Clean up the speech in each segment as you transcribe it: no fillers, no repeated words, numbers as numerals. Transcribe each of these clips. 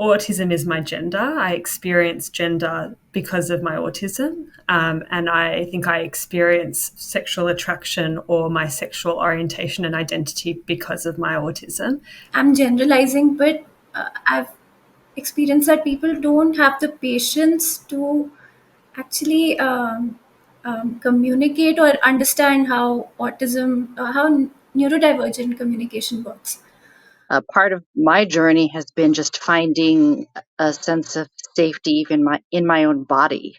autism is my gender. I experience gender because of my autism, and I think I experience sexual attraction or my sexual orientation and identity because of my autism. I'm generalizing, but I've experienced that people don't have the patience to actually communicate or understand how how neurodivergent communication works. Part of my journey has been just finding a sense of safety even in my own body.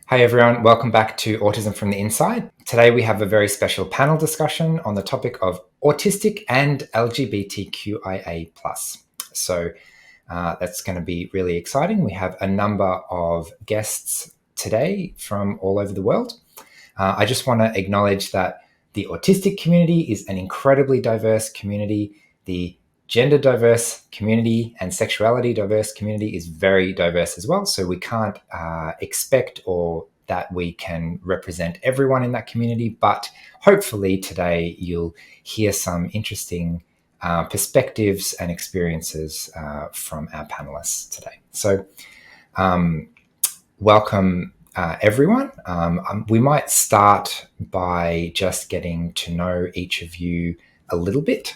Hi everyone, welcome back to Autism from the Inside. Today we have a very special panel discussion on the topic of autistic and LGBTQIA+. So that's going to be really exciting. We have a number of guests today from all over the world. I just want to acknowledge that the autistic community is an incredibly diverse community. The gender diverse community and sexuality diverse community is very diverse as well. So we can't expect or that we can represent everyone in that community, but hopefully today you'll hear some interesting perspectives and experiences from our panelists today. So welcome everyone. We might start by just getting to know each of you a little bit.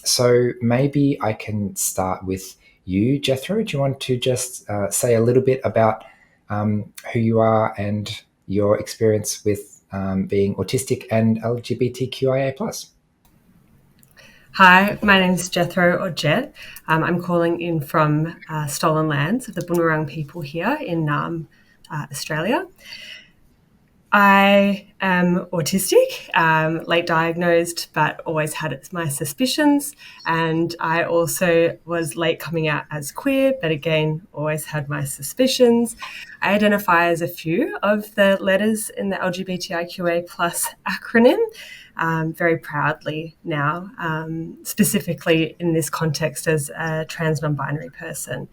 So maybe I can start with you, Jethro. Do you want to just say a little bit about who you are and your experience with being autistic and LGBTQIA+? Hi, my name is Jethro or Jet. I'm calling in from stolen lands of the Bunurong people here in Australia. I am autistic, late diagnosed, but always had my suspicions. And I also was late coming out as queer, but again, always had my suspicions. I identify as a few of the letters in the LGBTIQA plus acronym, very proudly now, specifically in this context as a trans non-binary person.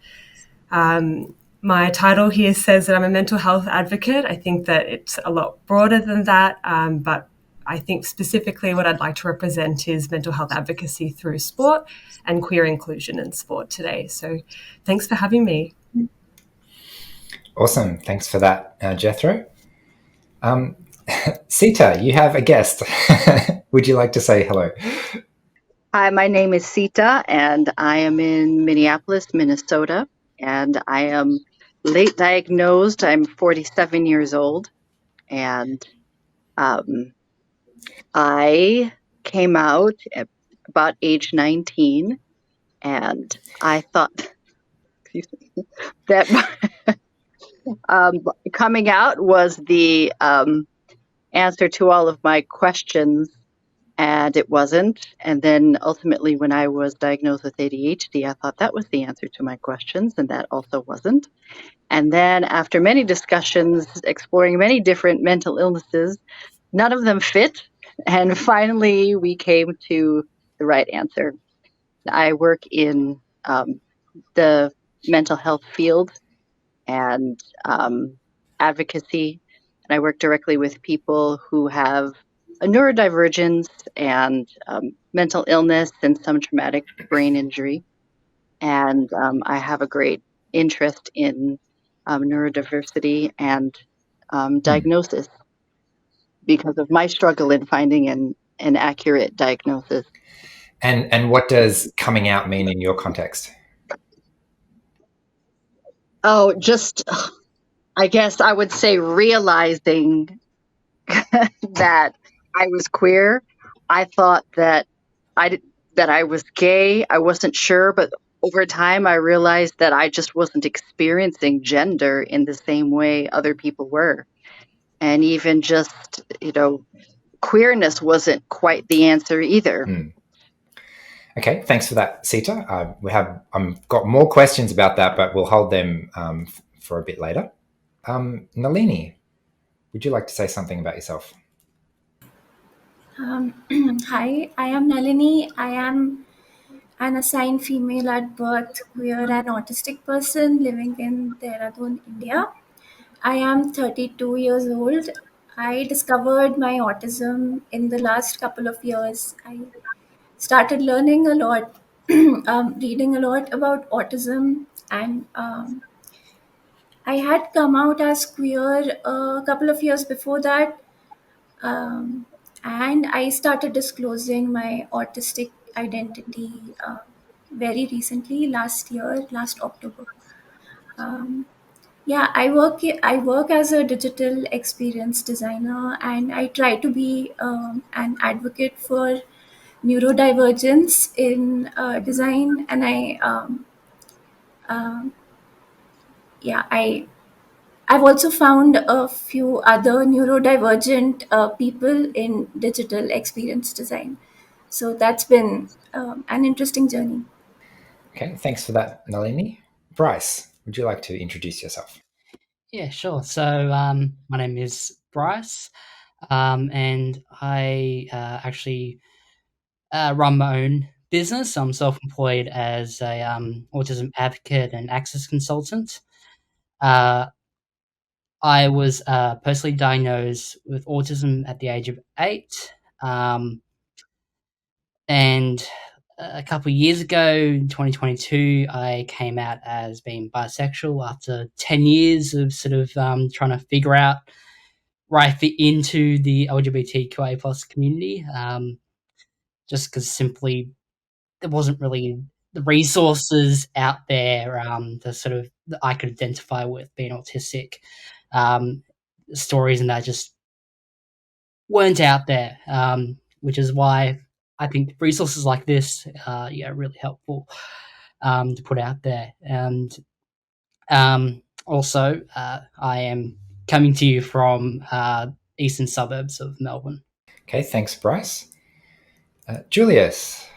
My title here says that I'm a mental health advocate. I think that it's a lot broader than that, but I think specifically what I'd like to represent is mental health advocacy through sport and queer inclusion in sport today. So thanks for having me. Awesome. Thanks for that, Jethro. Sita, you have a guest. Would you like to say hello? Hi, my name is Sita, and I am in Minneapolis, Minnesota, and I am late diagnosed. I'm 47 years old, and I came out at about age 19, and I thought that coming out was the answer to all of my questions, and it wasn't. And then ultimately, when I was diagnosed with ADHD, I thought that was the answer to my questions, and that also wasn't. And then after many discussions, exploring many different mental illnesses, none of them fit. And finally, we came to the right answer. I work in the mental health field and advocacy, and I work directly with people who have a neurodivergence and mental illness and some traumatic brain injury. And I have a great interest in neurodiversity and diagnosis because of my struggle in finding an accurate diagnosis. And what does coming out mean in your context? Oh, just, I guess I would say realizing that I was queer. I thought that I was gay. I wasn't sure, but over time I realized that I just wasn't experiencing gender in the same way other people were. And even just, queerness wasn't quite the answer either. Okay, thanks for that, Sita. I've got more questions about that, but we'll hold them for a bit later. Nalini, would you like to say something about yourself? Hi, I am Nalini. I am an assigned female at birth, queer and autistic person living in Dehradun, India. I am 32 years old. I discovered my autism in the last couple of years. I started learning a lot, reading a lot about autism, and I had come out as queer a couple of years before that, um, and I started disclosing my autistic identity very recently, last year, last October. Um, yeah, I work as a digital experience designer, and I try to be an advocate for neurodivergence in design. And um, yeah, I've also found a few other neurodivergent people in digital experience design. So that's been an interesting journey. Okay, thanks for that, Nalini. Bryce, would you like to introduce yourself? Yeah, sure. So my name is Bryce, and I actually run my own business. I'm self-employed as a autism advocate and access consultant. Uh, I was personally diagnosed with autism at the age of 8, and a couple of years ago, in 2022, I came out as being bisexual after 10 years of sort of trying to figure out where I fit into the LGBTQIA plus community, just because simply there wasn't really the resources out there to sort of that I could identify with being autistic. Um, Stories and that just weren't out there, which is why I think resources like this are really helpful to put out there. And also, I am coming to you from eastern suburbs of Melbourne. Okay, thanks, Bryce. Julius.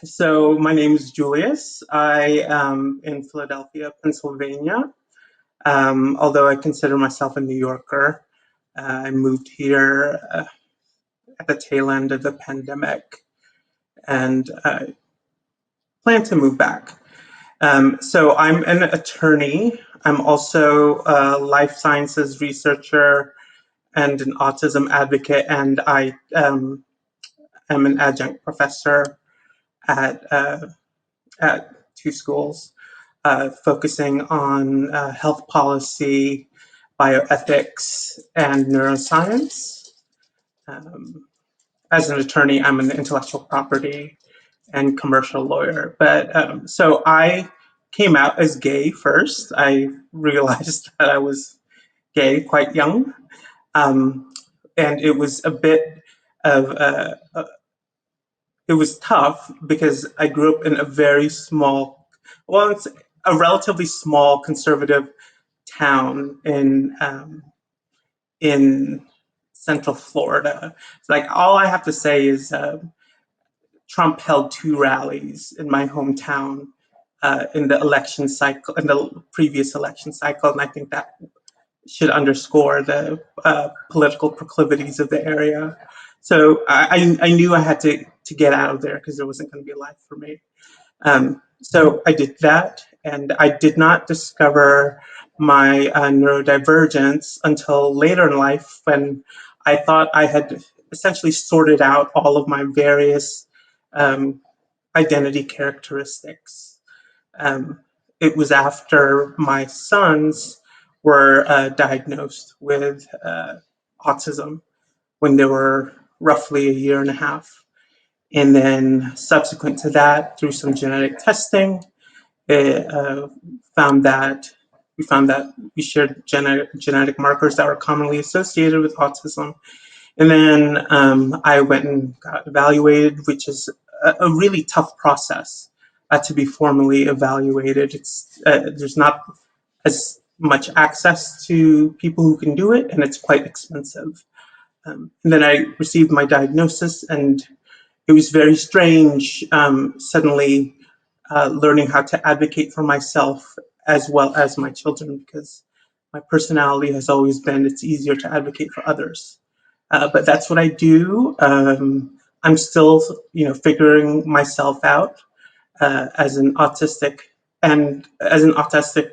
So my name is Julius. I am in Philadelphia, Pennsylvania. Although I consider myself a New Yorker, I moved here at the tail end of the pandemic, and I plan to move back. So I'm an attorney. I'm also a life sciences researcher and an autism advocate, and I am an adjunct professor at two schools, focusing on health policy, bioethics, and neuroscience. As an attorney, I'm an intellectual property and commercial lawyer. But so I came out as gay first. I realized that I was gay quite young. And it was a bit of it was tough because I grew up in a very small, well, it's a relatively small conservative town in Central Florida. It's like all I have to say is Trump held 2 rallies in my hometown in the election cycle, in the previous election cycle, and I think that should underscore the political proclivities of the area. So I knew I had to get out of there because there wasn't going to be a life for me. So I did that, and I did not discover my neurodivergence until later in life when I thought I had essentially sorted out all of my various identity characteristics. It was after my sons were diagnosed with autism when they were roughly a year and a half. And then subsequent to that, through some genetic testing, it found that we shared genetic markers that were commonly associated with autism. And then I went and got evaluated, which is a really tough process to be formally evaluated. It's there's not as much access to people who can do it, and it's quite expensive. And then I received my diagnosis, and it was very strange suddenly learning how to advocate for myself as well as my children, because my personality has always been it's easier to advocate for others. But that's what I do. I'm still, figuring myself out as an autistic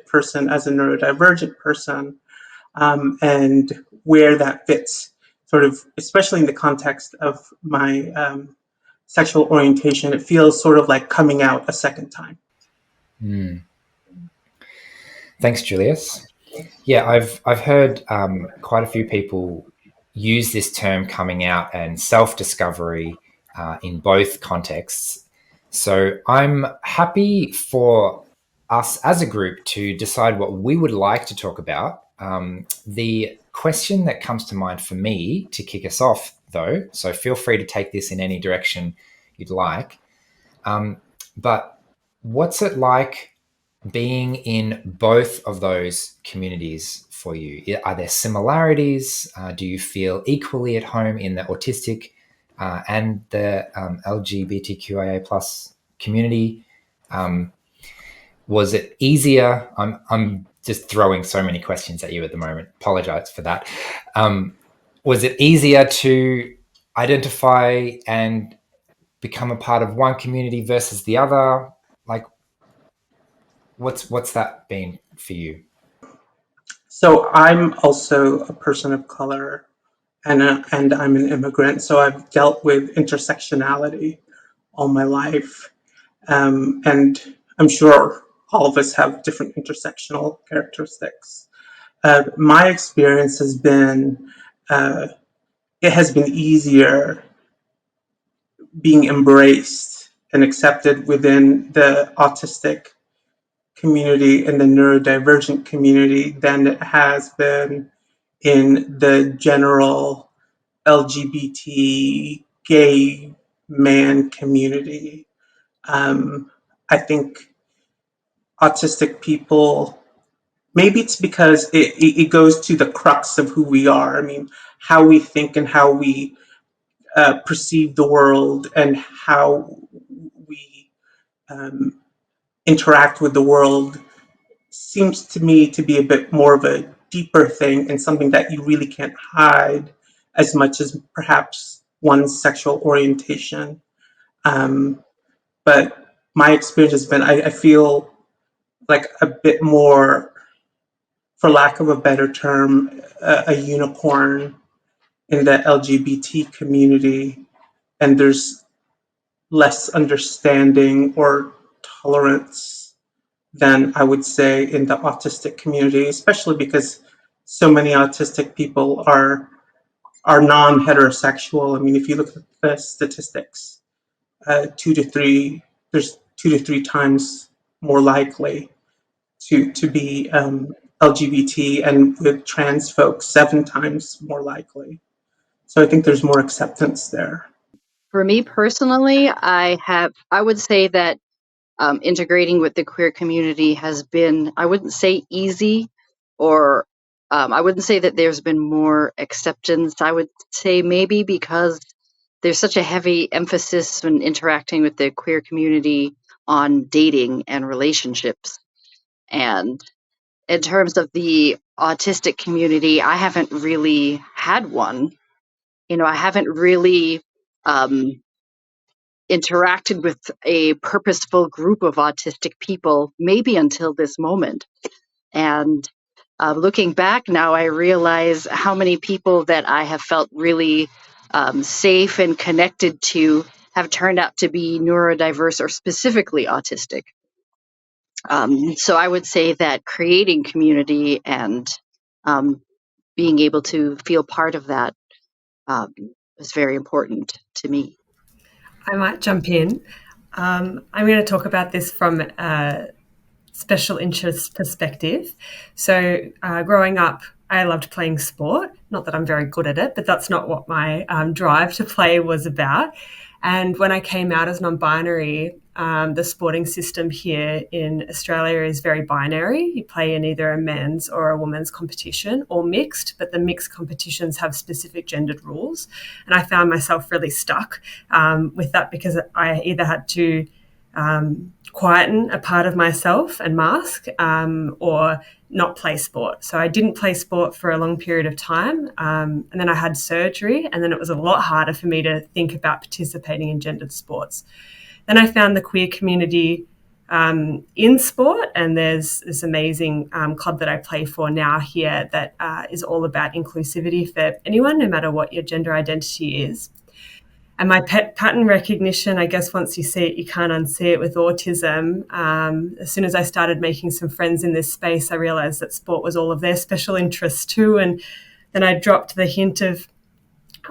person, as a neurodivergent person, and where that fits, sort of, especially in the context of my sexual orientation, it feels sort of like coming out a second time. Thanks, Julius. Yeah, I've heard quite a few people use this term coming out and self-discovery in both contexts. So I'm happy for us as a group to decide what we would like to talk about. The question that comes to mind for me to kick us off, though, so feel free to take this in any direction you'd like, but what's it like being in both of those communities for you? Are there similarities? Do you feel equally at home in the autistic and the LGBTQIA plus community? Was it easier? I'm just throwing so many questions at you at the moment. Apologize for that. Was it easier to identify and become a part of one community versus the other? Like, what's that been for you? So I'm also a person of color, and I'm an immigrant. So I've dealt with intersectionality all my life, and I'm sure all of us have different intersectional characteristics. My experience has been it has been easier being embraced and accepted within the autistic community and the neurodivergent community than it has been in the general LGBT gay man community. I think autistic people, maybe it's because it goes to the crux of who we are. I mean, how we think and how we perceive the world and how we interact with the world seems to me to be a bit more of a deeper thing and something that you really can't hide as much as perhaps one's sexual orientation. But my experience has been, I feel like a bit more, for lack of a better term, a unicorn in the LGBT community, and there's less understanding or tolerance than I would say in the autistic community, especially because so many autistic people are non-heterosexual. I mean, if you look at the statistics, there's 2 to 3 times more likely to be LGBT, and with trans folks, 7 times more likely. So I think there's more acceptance there. For me personally, I would say that integrating with the queer community has been, I wouldn't say easy, or I wouldn't say that there's been more acceptance. I would say maybe because there's such a heavy emphasis when interacting with the queer community on dating and relationships. And in terms of the autistic community, I haven't really had one. I haven't really interacted with a purposeful group of autistic people maybe until this moment. And looking back now, I realize how many people that I have felt really safe and connected to have turned out to be neurodiverse or specifically autistic. So I would say that creating community and being able to feel part of that is very important to me. I might jump in. I'm going to talk about this from a special interest perspective. So growing up, I loved playing sport. Not that I'm very good at it, but that's not what my drive to play was about. And when I came out as non-binary, the sporting system here in Australia is very binary. You play in either a men's or a women's competition, or mixed, but the mixed competitions have specific gendered rules. And I found myself really stuck with that, because I either had to quieten a part of myself and mask, or not play sport. So I didn't play sport for a long period of time, and then I had surgery, and then it was a lot harder for me to think about participating in gendered sports. Then I found the queer community in sport, and there's this amazing club that I play for now here that is all about inclusivity for anyone, no matter what your gender identity is. And my pattern recognition, I guess once you see it, you can't unsee it with autism. As soon as I started making some friends in this space, I realized that sport was all of their special interests too. And then I dropped the hint of,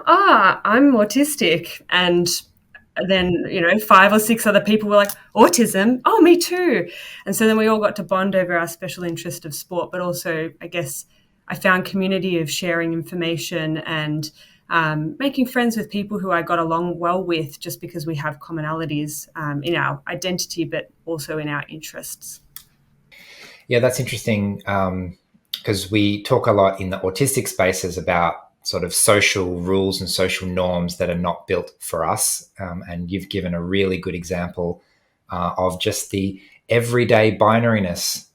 I'm autistic. And then, 5 or 6 other people were like, autism? Oh, me too. And so then we all got to bond over our special interest of sport, but also, I guess, I found community of sharing information and making friends with people who I got along well with just because we have commonalities in our identity, but also in our interests. Yeah, that's interesting because we talk a lot in the autistic spaces about sort of social rules and social norms that are not built for us. And you've given a really good example of just the everyday binariness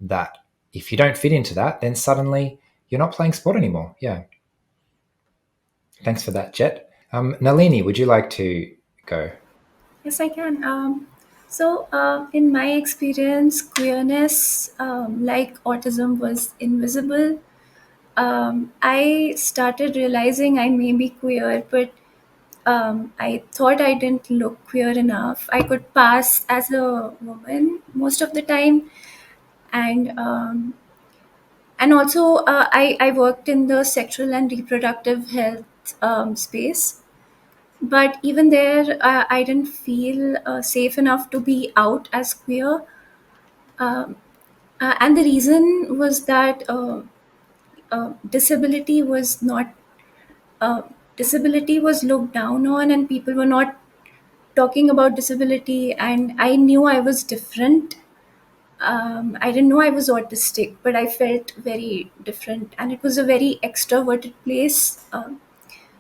that if you don't fit into that, then suddenly you're not playing sport anymore. Yeah. Thanks for that, Jet. Nalini, would you like to go? Yes, I can. In my experience, queerness, like autism, was invisible. I started realizing I may be queer, but I thought I didn't look queer enough. I could pass as a woman most of the time, and also I worked in the sexual and reproductive health space. But even there, I didn't feel safe enough to be out as queer. Um, and the reason was that disability was not disability was looked down on, and people were not talking about disability. And I knew I was different. I didn't know I was autistic, but I felt very different, and it was a very extroverted place.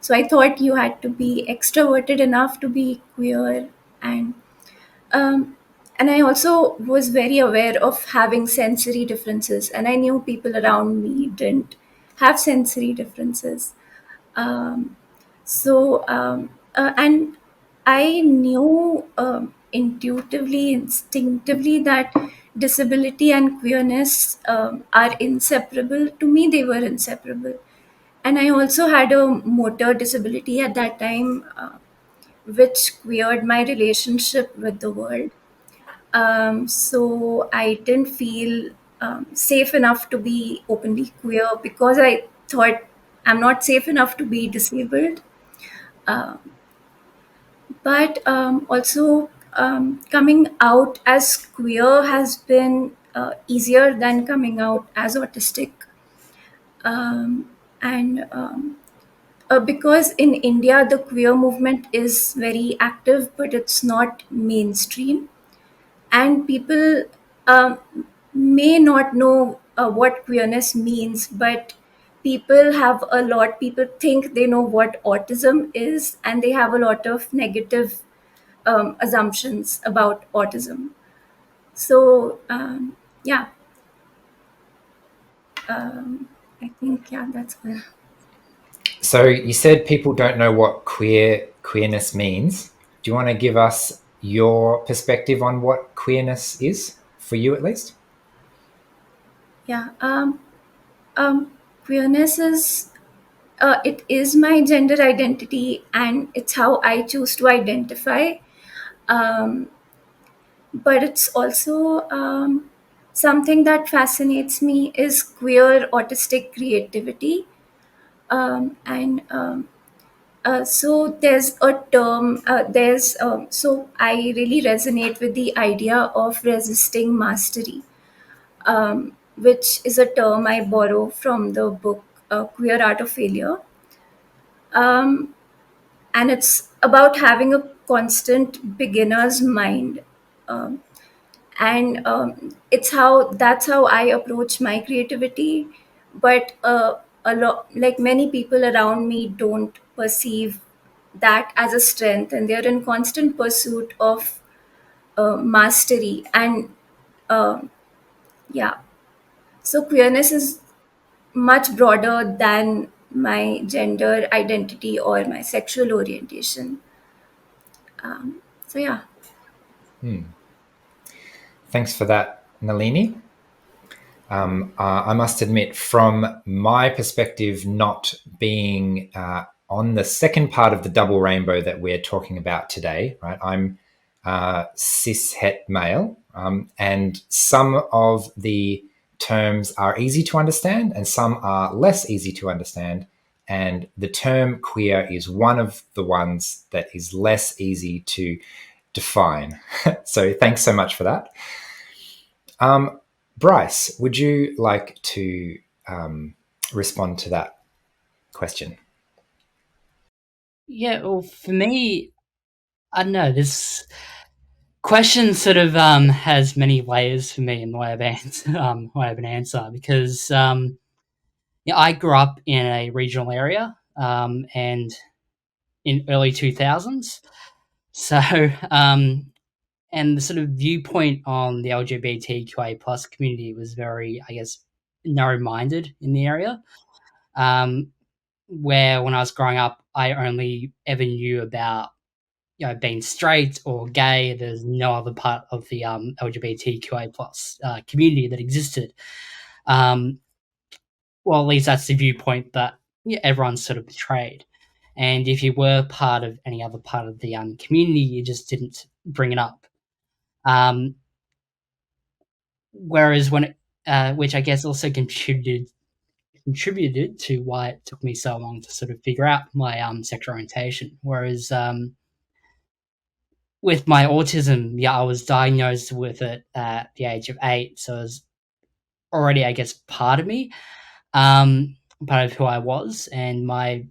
So I thought you had to be extroverted enough to be queer, and um, and I also was very aware of having sensory differences, and I knew people around me didn't have sensory differences. Um, and I knew intuitively, instinctively that disability and queerness are inseparable. To me, they were inseparable. And I also had a motor disability at that time, which queered my relationship with the world. So I didn't feel safe enough to be openly queer because I thought I'm not safe enough to be disabled. Uh, but also, coming out as queer has been easier than coming out as autistic. And because in India, the queer movement is very active, but it's not mainstream. And people um, may not know what queerness means, but people think they know what autism is, and they have a lot of negative assumptions about autism. So yeah, I think, yeah, that's all. So you said people don't know what queerness means. Do you want to give us your perspective on what queerness is, for you at least? Yeah. Queerness is it is my gender identity, and it's how I choose to identify. Um, but it's also something that fascinates me is queer autistic creativity. And So there's a term. So I really resonate with the idea of resisting mastery, which is a term I borrow from the book Queer Art of Failure. Um, and it's about having a constant beginner's mind. Um, and it's how that's how I approach my creativity. But a lot, like many people around me, don't perceive that as a strength, and they're in constant pursuit of mastery. And yeah, so queerness is much broader than my gender identity or my sexual orientation. So yeah. Thanks for that, Nalini. I must admit, from my perspective, not being on the second part of the double rainbow that we're talking about today, right? I'm cis het male, and some of the terms are easy to understand and some are less easy to understand. And the term queer is one of the ones that is less easy to define. So thanks so much for that. Bryce, would you like to respond to that question? Yeah, well, for me, I don't know, this question sort of has many layers for me in the way of an answer, because I grew up in a regional area and in early 2000s. So and the sort of viewpoint on the LGBTQIA plus community was very, I guess, narrow-minded in the area. Where when I was growing up, I only ever knew about being straight or gay. There's no other part of the LGBTQIA plus community that existed. Well, at least that's the viewpoint that everyone's sort of portrayed. And if you were part of any other part of the community, you just didn't bring it up. Whereas when which I guess also contributed to why it took me so long to sort of figure out my sexual orientation. Whereas with my autism, I was diagnosed with it at the age of 8, so it was already, I guess, part of me, part of who I was, and my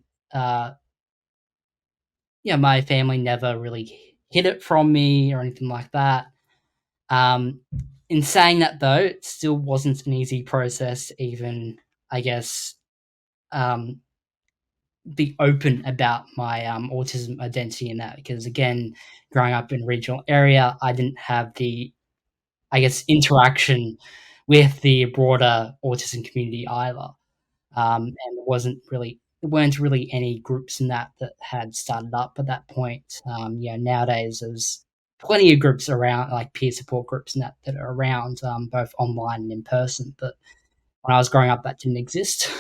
my family never really hid it from me or anything like that. In saying that, though, it still wasn't an easy process to even, I guess, be open about my autism identity in that, because, again, growing up in a regional area, I didn't have the, I guess, interaction with the broader autism community either. And there weren't really any groups in that had started up at that point. Nowadays there's plenty of groups around, like peer support groups and that are around, both online and in person. But when I was growing up, that didn't exist.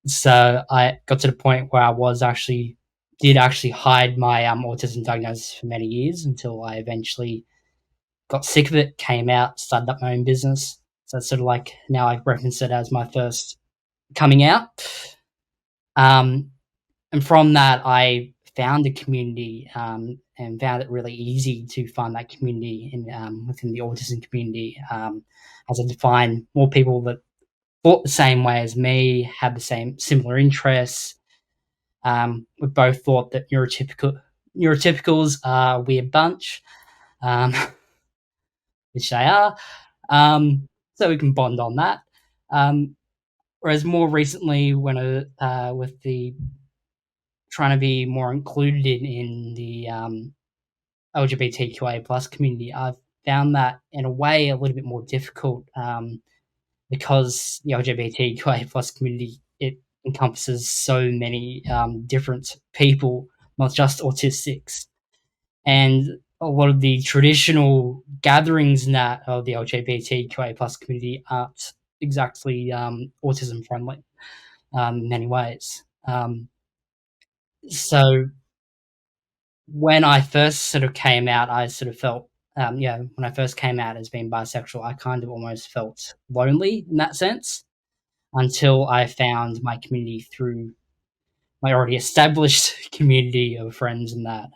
So I got to the point where I did actually hide my autism diagnosis for many years, until I eventually got sick of it, came out, started up my own business. So it's sort of like, now I reference it as my first coming out. And from that, I found a community, and found it really easy to find that community within the autism community, as I defined more people that thought the same way as me, had the same similar interests. We both thought that neurotypicals are a weird bunch, which they are. So we can bond on that. Whereas more recently, when with the trying to be more included in the LGBTQIA plus community, I've found that in a way a little bit more difficult, because the LGBTQIA plus community, it encompasses so many different people, not just autistics, and a lot of the traditional gatherings of the LGBTQIA plus community aren't exactly autism friendly in many ways. So when I first sort of came out, I sort of felt, when I first came out as being bisexual, I kind of almost felt lonely in that sense, until I found my community through my already established community of friends, and that,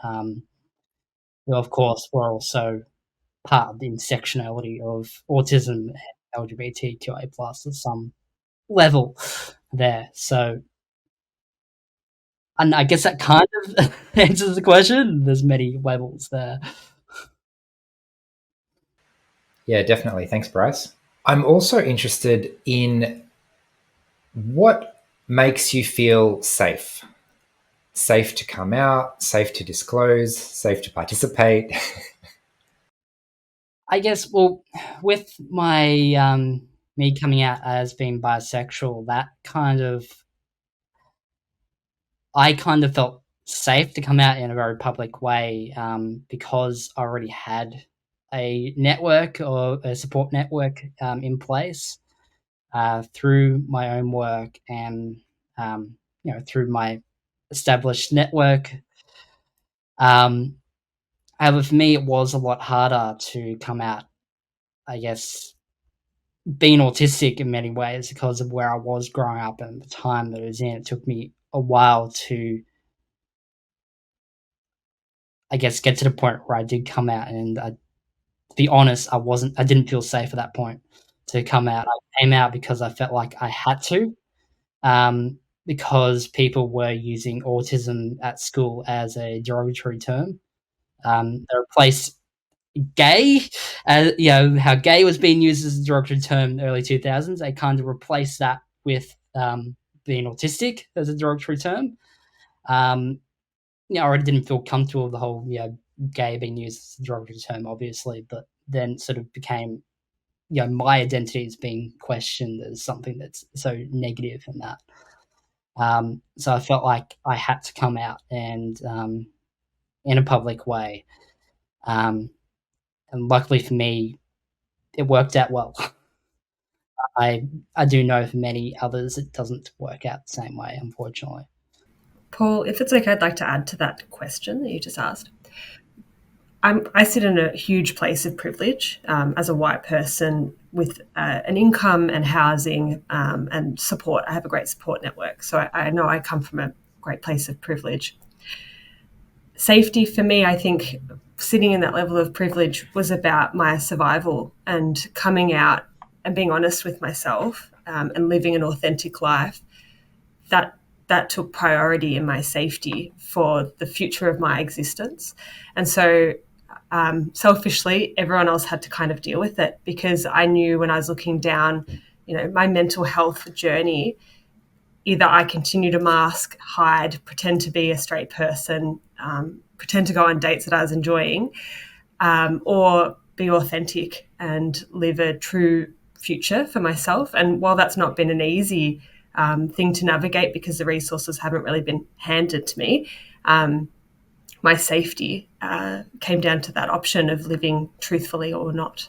who of course were also part of the intersectionality of autism and LGBTQIA plus at some level there. So, and I guess that kind of answers the question. There's many levels there. Yeah, definitely. Thanks, Bryce. I'm also interested in what makes you feel safe. Safe to come out, safe to disclose, safe to participate. I guess, well, with my me coming out as being bisexual, I kind of felt safe to come out in a very public way, because I already had a network, or a support network, in place, through my own work, and through my established network. However, for me, it was a lot harder to come out, I guess, being autistic in many ways because of where I was growing up and the time that I was in. It took me a while to, I guess, get to the point where I did come out. And to be honest, I didn't feel safe at that point to come out. I came out because I felt like I had to, because people were using autism at school as a derogatory term. They replaced gay, how gay was being used as a derogatory term in the early 2000s. They kind of replaced that with being autistic as a derogatory term. I already didn't feel comfortable with the whole, gay being used as a derogatory term, obviously, but then sort of became, my identity is being questioned as something that's so negative and that. So I felt like I had to come out and in a public way. And luckily for me, it worked out well. I do know for many others it doesn't work out the same way, unfortunately. Paul, if it's okay, I'd like to add to that question that you just asked. I sit in a huge place of privilege as a white person with an income and housing and support. I have a great support network, so I know I come from a great place of privilege. Safety for me, I think, sitting in that level of privilege was about my survival and coming out and being honest with myself and living an authentic life. That took priority in my safety for the future of my existence. And so selfishly, everyone else had to kind of deal with it, because I knew when I was looking down, my mental health journey, either I continue to mask, hide, pretend to be a straight person, pretend to go on dates that I was enjoying, or be authentic and live a true future for myself. And while that's not been an easy thing to navigate because the resources haven't really been handed to me, my safety came down to that option of living truthfully or not.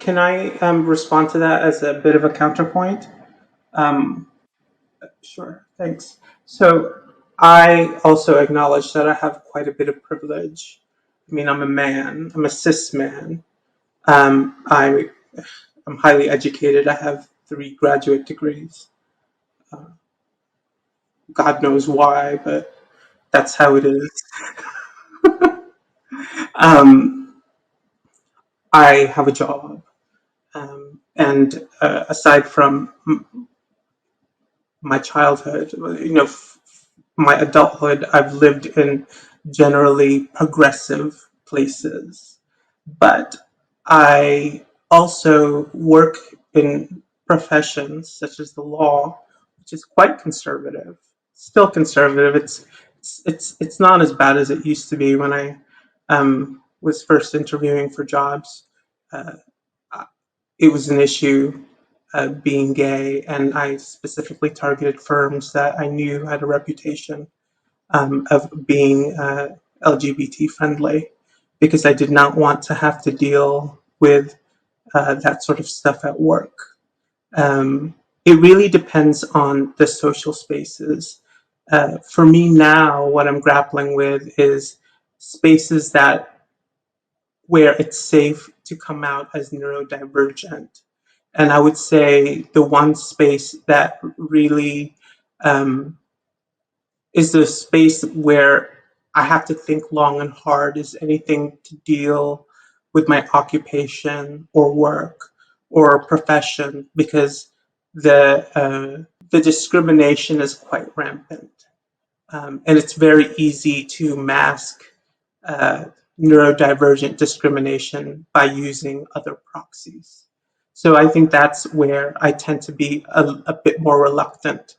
Can I respond to that as a bit of a counterpoint? Sure, thanks. So I also acknowledge that I have quite a bit of privilege. I mean, I'm a man, I'm a cis man. I'm highly educated. I have 3 graduate degrees. God knows why, but that's how it is. I have a job. And aside from my childhood, my adulthood, I've lived in generally progressive places. But I also work in professions such as the law, which is quite conservative. Still conservative. It's not as bad as it used to be when I was first interviewing for jobs. Uh, it was an issue being gay, and I specifically targeted firms that I knew had a reputation of being LGBT friendly, because I did not want to have to deal with that sort of stuff at work. It really depends on the social spaces. For me now, what I'm grappling with is spaces where it's safe to come out as neurodivergent. And I would say the one space that really is the space where I have to think long and hard is anything to deal with my occupation or work or profession, because the discrimination is quite rampant. And it's very easy to mask uh, neurodivergent discrimination by using other proxies. So I think that's where I tend to be a bit more reluctant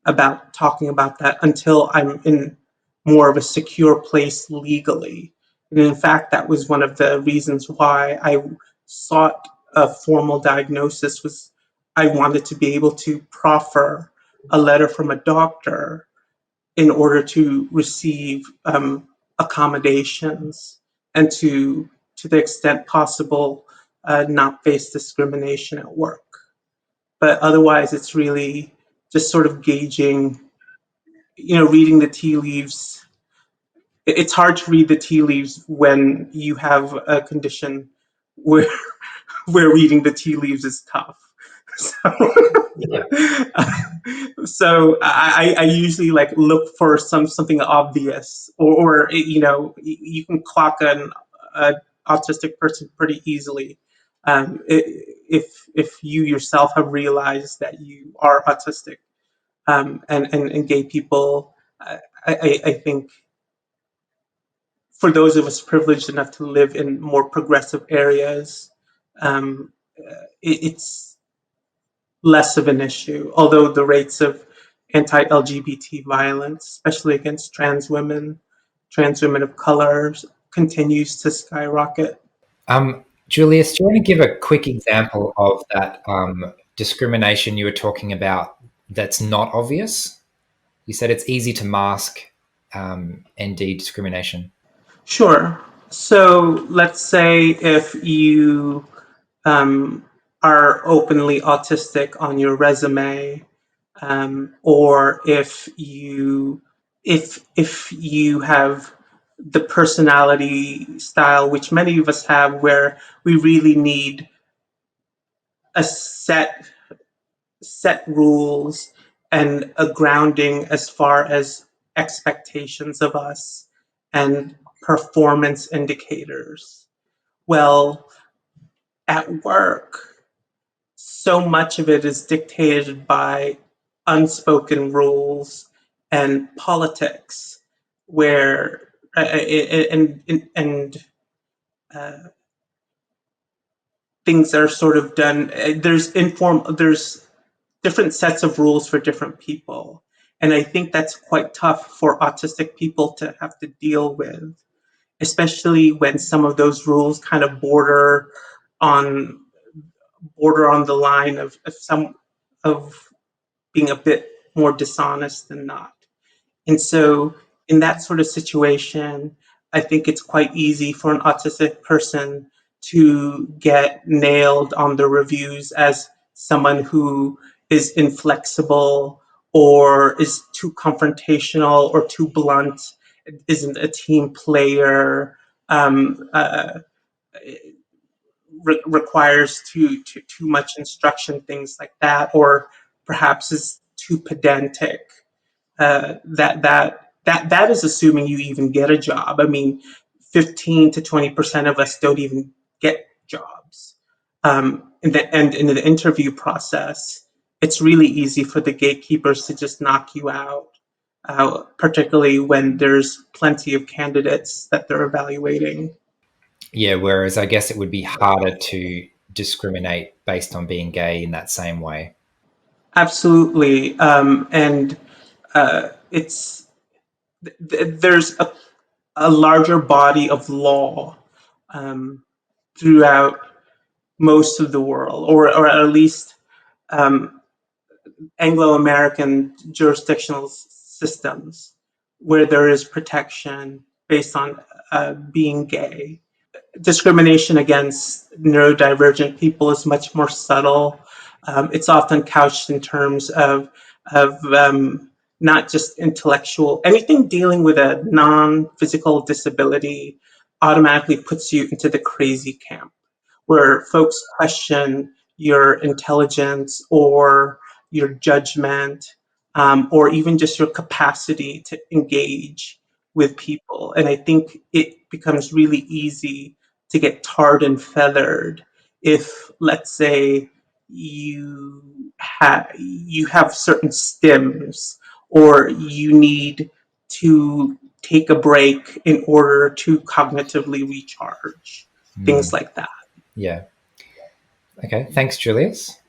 about talking about that until I'm in more of a secure place legally. And in fact, that was one of the reasons why I sought a formal diagnosis. Was I wanted to be able to proffer a letter from a doctor in order to receive accommodations and to the extent possible, not face discrimination at work. But otherwise, it's really just sort of gauging reading the tea leaves, it's hard to read the tea leaves when you have a condition where where reading the tea leaves is tough. So, Yeah. so I usually like look for something obvious, or you can clock an autistic person pretty easily, if you yourself have realized that you are autistic, and gay people. I think for those of us privileged enough to live in more progressive areas, it's less of an issue. Although the rates of anti-LGBT violence, especially against trans women of color, continues to skyrocket. Julius, do you want to give a quick example of that discrimination you were talking about that's not obvious? You said it's easy to mask ND discrimination. Sure. So let's say if you are openly autistic on your resume, or if you have the personality style, which many of us have, where we really need a set rules and a grounding as far as expectations of us and performance indicators. Well, at work, so much of it is dictated by unspoken rules and politics, where and uh, things are sort of done. There's different sets of rules for different people, and I think that's quite tough for autistic people to have to deal with, especially when some of those rules kind of on border on the line of being a bit more dishonest than not. And so, in that sort of situation, I think it's quite easy for an autistic person to get nailed on the reviews as someone who is inflexible or is too confrontational or too blunt, isn't a team player, um, uh, requires too much instruction, things like that, or perhaps is too pedantic. That is assuming you even get a job. I mean, 15 to 20% of us don't even get jobs. And in the interview process, it's really easy for the gatekeepers to just knock you out, particularly when there's plenty of candidates that they're evaluating. Yeah, whereas I guess it would be harder to discriminate based on being gay in that same way. Absolutely, and it's there's a larger body of law um, throughout most of the world, or at least um, Anglo-American jurisdictional systems, where there is protection based on being gay. Discrimination against neurodivergent people is much more subtle. It's often couched in terms of not just intellectual. Anything dealing with a non-physical disability automatically puts you into the crazy camp, where folks question your intelligence or your judgment, or even just your capacity to engage with people. And I think it becomes really easy to get tarred and feathered if, let's say, you have certain stims, or you need to take a break in order to cognitively recharge, things like that. Yeah. Okay. Thanks, Julius.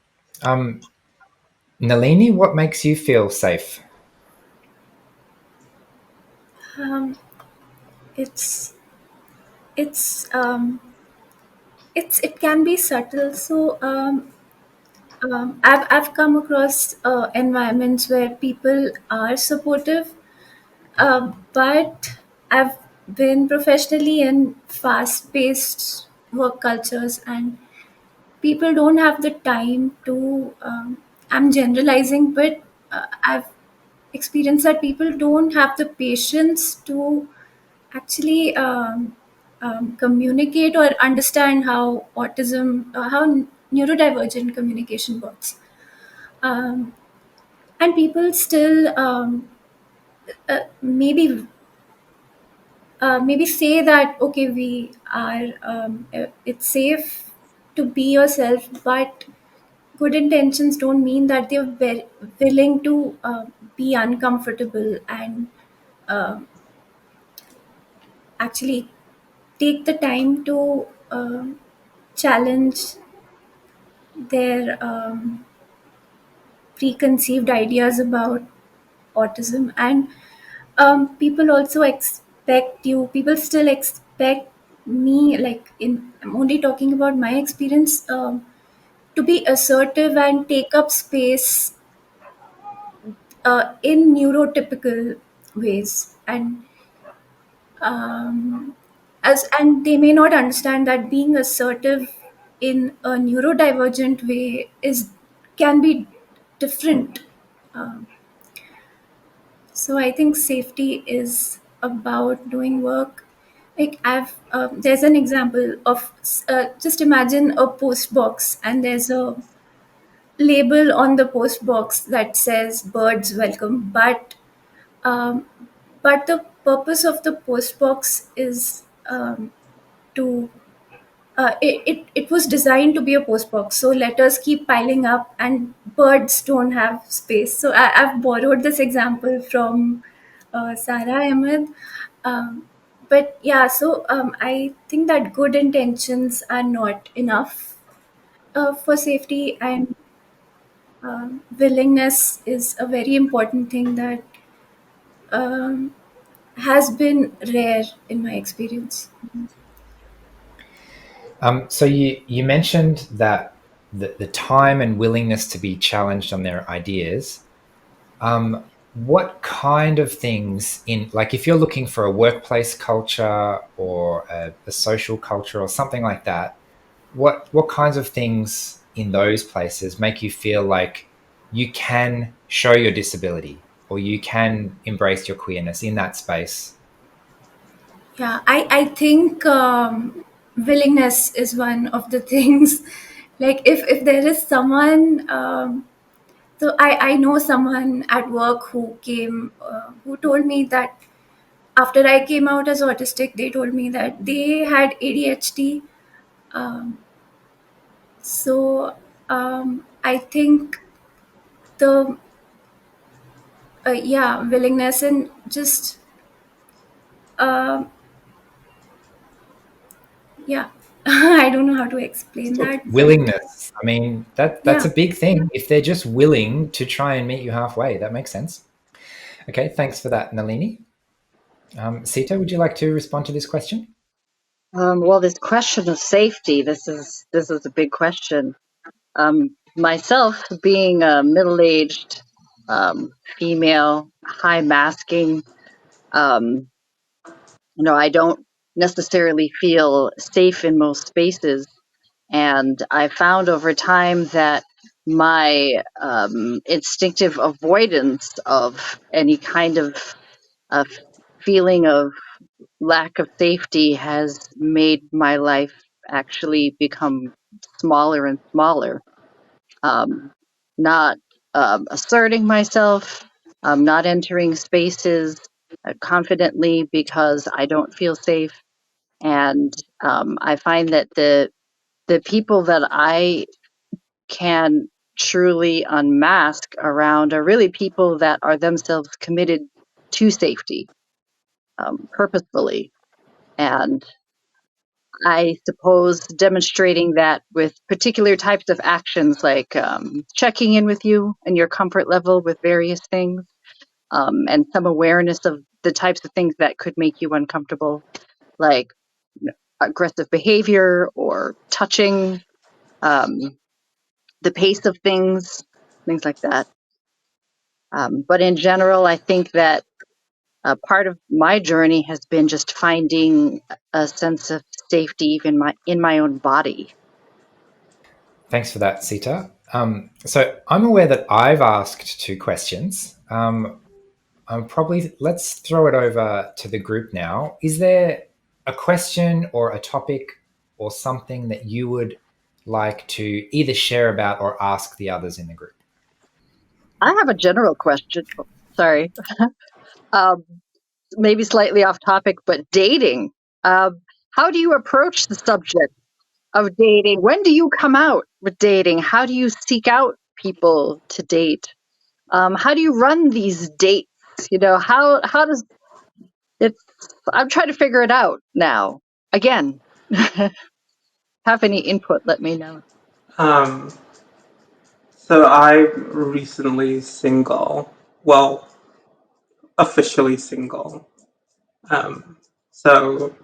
Nalini, what makes you feel safe? Um, it's it's um, it can be subtle. So I've come across environments where people are supportive, but I've been professionally in fast-paced work cultures, and people don't have the time to. I'm generalizing, but I've experienced that people don't have the patience to actually communicate or understand how how neurodivergent communication works. And people still maybe say that okay, we are it's safe to be yourself, but good intentions don't mean that they're willing to be uncomfortable and uh, actually take the time to challenge their preconceived ideas about autism. And people also expect you, people still expect me, like in I'm only talking about my experience, to be assertive and take up space in neurotypical ways. And and they may not understand that being assertive in a neurodivergent way is can be different. Um, so I think safety is about doing work. Like there's an example of just imagine a post box, and there's a label on the post box that says "Birds Welcome," um, but the purpose of the post box is to it was designed to be a post box, so letters keep piling up and birds don't have space. So I've borrowed this example from Sarah Ahmed. But yeah, so I think that good intentions are not enough for safety, and willingness is a very important thing that um, has been rare in my experience. So you mentioned that the time and willingness to be challenged on their ideas. What kind of things in, like, if you're looking for a workplace culture or a social culture or something like that, what kinds of things in those places make you feel like you can show your disability or you can embrace your queerness in that space? Yeah, I think willingness is one of the things. Like if there is someone, so I know someone at work who came, who told me that after I came out as autistic, they told me that they had ADHD. Um, so I think the yeah, willingness and just uh, yeah, I don't know how to explain Look, that, but willingness. I mean, that's yeah. a big thing. If they're just willing to try and meet you halfway, that makes sense. Okay, thanks for that, Nalini. Sita, would you like to respond to this question? Well, this question of safety, this is a big question. Myself, being a middle-aged female, high masking, um, I don't necessarily feel safe in most spaces, and I found over time that my instinctive avoidance of any kind of feeling of lack of safety has made my life actually become smaller and smaller. Not asserting myself, not entering spaces confidently because I don't feel safe. And I find that the people that I can truly unmask around are really people that are themselves committed to safety, purposefully. And I suppose demonstrating that with particular types of actions, like checking in with you and your comfort level with various things, and some awareness of the types of things that could make you uncomfortable, like aggressive behavior or touching, the pace of things like that. But in general, I think that part of my journey has been just finding a sense of safety even in my own body. Thanks for that, Sita. So I'm aware that I've asked two questions. Let's throw it over to the group now. Is there a question or a topic or something that you would like to either share about or ask the others in the group? I have a general question. Oh, sorry. Maybe slightly off topic, but dating. How do you approach the subject of dating? When do you come out with dating? How do you seek out people to date? How do you run these dates? How does it? I'm trying to figure it out now. Again, have any input? Let me know. So I'm recently single. Well, officially single. So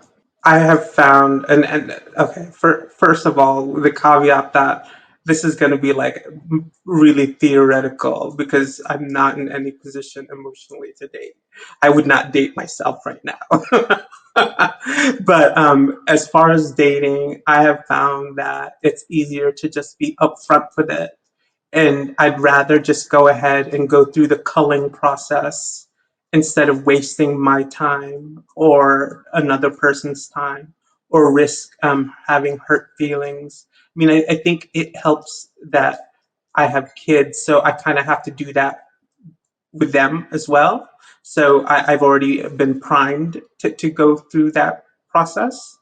I have found, and okay, first of all, the caveat that this is going to be like really theoretical because I'm not in any position emotionally to date. I would not date myself right now. But as far as dating, I have found that it's easier to just be upfront with it. And I'd rather just go ahead and go through the culling process instead of wasting my time or another person's time or risk having hurt feelings. I mean, I think it helps that I have kids, so I kind of have to do that with them as well. So I've already been primed to go through that process.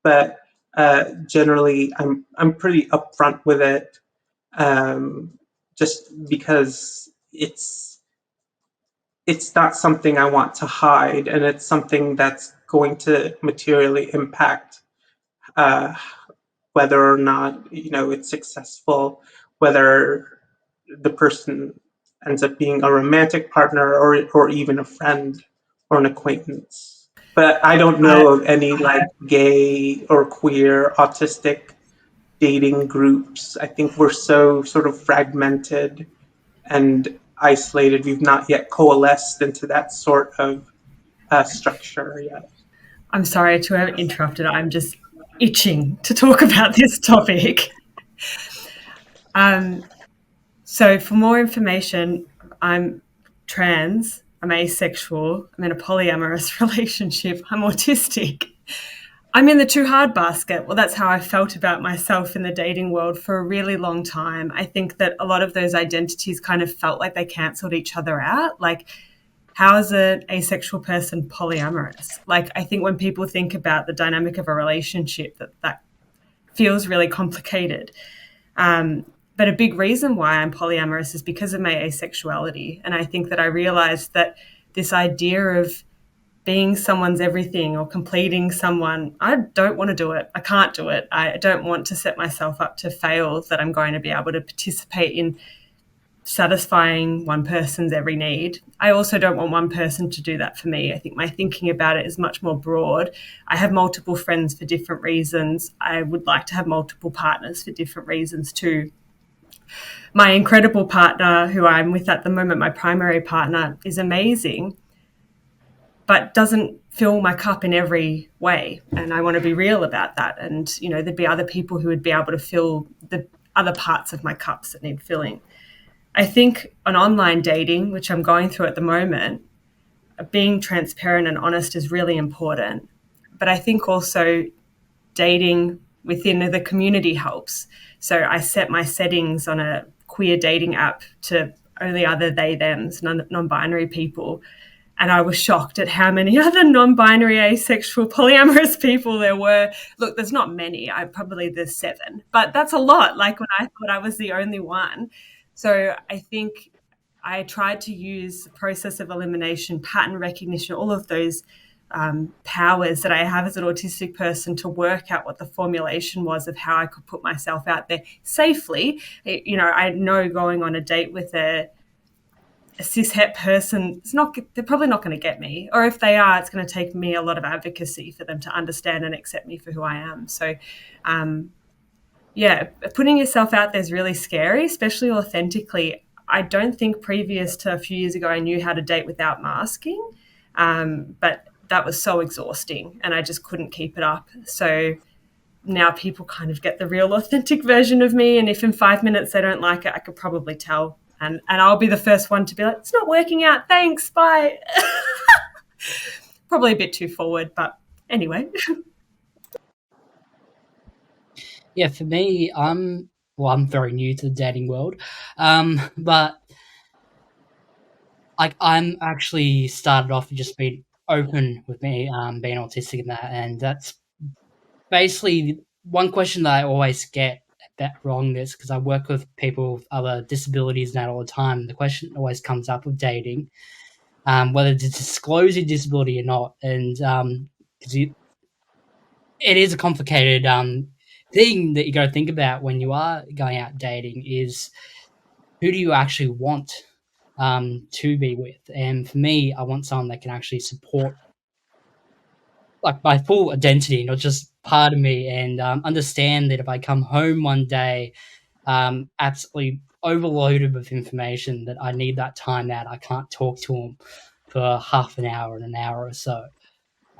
But generally, I'm pretty upfront with it, just because it's not something I want to hide, and it's something that's going to materially impact uh, whether or not it's successful, whether the person ends up being a romantic partner or even a friend or an acquaintance. But I don't know of any like gay or queer autistic dating groups. I think we're so sort of fragmented and isolated. We've not yet coalesced into that sort of structure yet. I'm sorry to have interrupted. I'm just itching to talk about this topic. So for more information, I'm trans, I'm asexual, I'm in a polyamorous relationship, I'm autistic. I'm in the too hard basket. Well, that's how I felt about myself in the dating world for a really long time. I think that a lot of those identities kind of felt like they cancelled each other out. Like, how is an asexual person polyamorous? Like, I think when people think about the dynamic of a relationship, that feels really complicated. But a big reason why I'm polyamorous is because of my asexuality. And I think that I realized that this idea of being someone's everything or completing someone, I don't want to do it. I can't do it. I don't want to set myself up to fail, that I'm going to be able to participate in satisfying one person's every need. I also don't want one person to do that for me. I think my thinking about it is much more broad. I have multiple friends for different reasons. I would like to have multiple partners for different reasons too. My incredible partner, who I'm with at the moment, my primary partner, is amazing, but doesn't fill my cup in every way. And I want to be real about that. And, there'd be other people who would be able to fill the other parts of my cups that need filling. I think on online dating, which I'm going through at the moment, being transparent and honest is really important. But I think also dating within the community helps. So I set my settings on a queer dating app to only other they, thems, non-binary people. And I was shocked at how many other non-binary, asexual, polyamorous people there were. Look, there's not many. There's 7. But that's a lot, like when I thought I was the only one. So I think I tried to use the process of elimination, pattern recognition, all of those powers that I have as an autistic person to work out what the formulation was of how I could put myself out there safely. I know going on a date with a cis-het person, they're probably not going to get me. Or if they are, it's going to take me a lot of advocacy for them to understand and accept me for who I am. So, putting yourself out there is really scary, especially authentically. I don't think previous to a few years ago I knew how to date without masking, but that was so exhausting and I just couldn't keep it up. So now people kind of get the real authentic version of me, and if in 5 minutes they don't like it, I could probably tell. And I'll be the first one to be like, it's not working out, thanks, bye. Probably a bit too forward, but anyway. Yeah, for me, I'm very new to the dating world, but like I'm actually started off just being open with me being autistic and that, and that's basically one question that I always get that wrong is because I work with people with other disabilities and that all the time. The question always comes up with dating, whether to disclose your disability or not, and because it is a complicated thing that you got to think about when you are going out dating is who do you actually want to be with? And for me, I want someone that can actually support like my full identity, not just part of me, and understand that if I come home one day absolutely overloaded with information, that I need that time out. I can't talk to them for half an hour and an hour or so.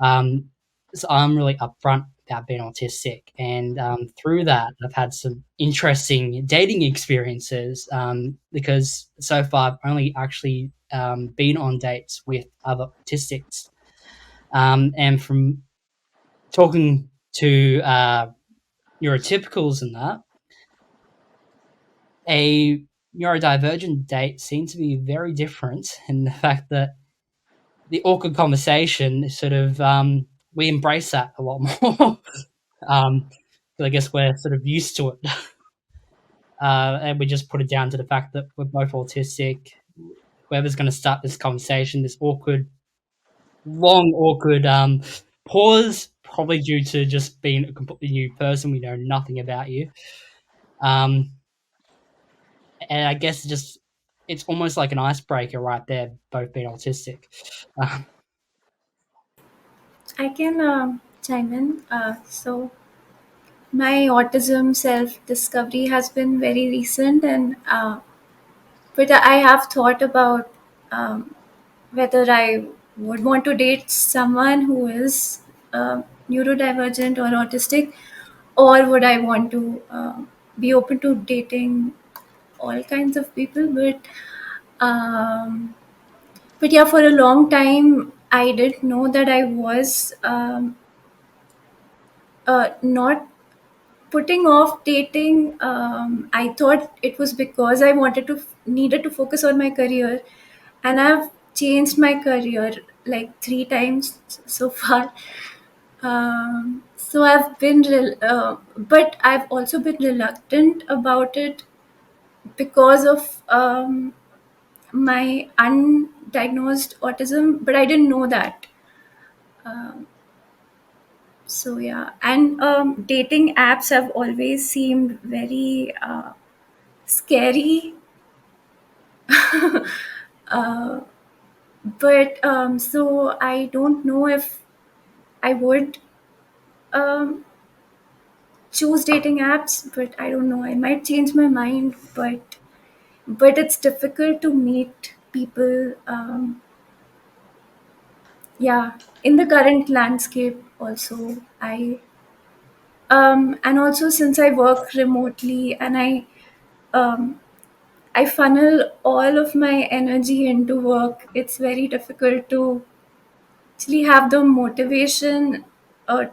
So I'm really upfront about being autistic, and through that, I've had some interesting dating experiences because so far I've only actually been on dates with other autistics, and from talking to neurotypicals and that, a neurodivergent date seems to be very different in the fact that the awkward conversation is sort of we embrace that a lot more. I guess we're sort of used to it, and we just put it down to the fact that we're both autistic. Whoever's going to start this conversation, this long awkward pause, probably due to just being a completely new person. We know nothing about you, and I guess it's almost like an icebreaker right there, both being autistic. I can chime in. So my autism self discovery has been very recent, and but I have thought about whether I would want to date someone who is neurodivergent or autistic, or would I want to be open to dating all kinds of people. Um, but yeah, for a long time, I didn't know that I was not putting off dating. I thought it was because I needed to focus on my career, and I've changed my career like 3 times so far. So but I've also been reluctant about it because of my undiagnosed autism, but I didn't know that. Um, so yeah, and dating apps have always seemed very scary. uh, but so I don't know if I would um, choose dating apps, but I don't know. I might change my mind, but it's difficult to meet people. Yeah, in the current landscape, also and also since I work remotely and um, I funnel all of my energy into work, it's very difficult to actually have the motivation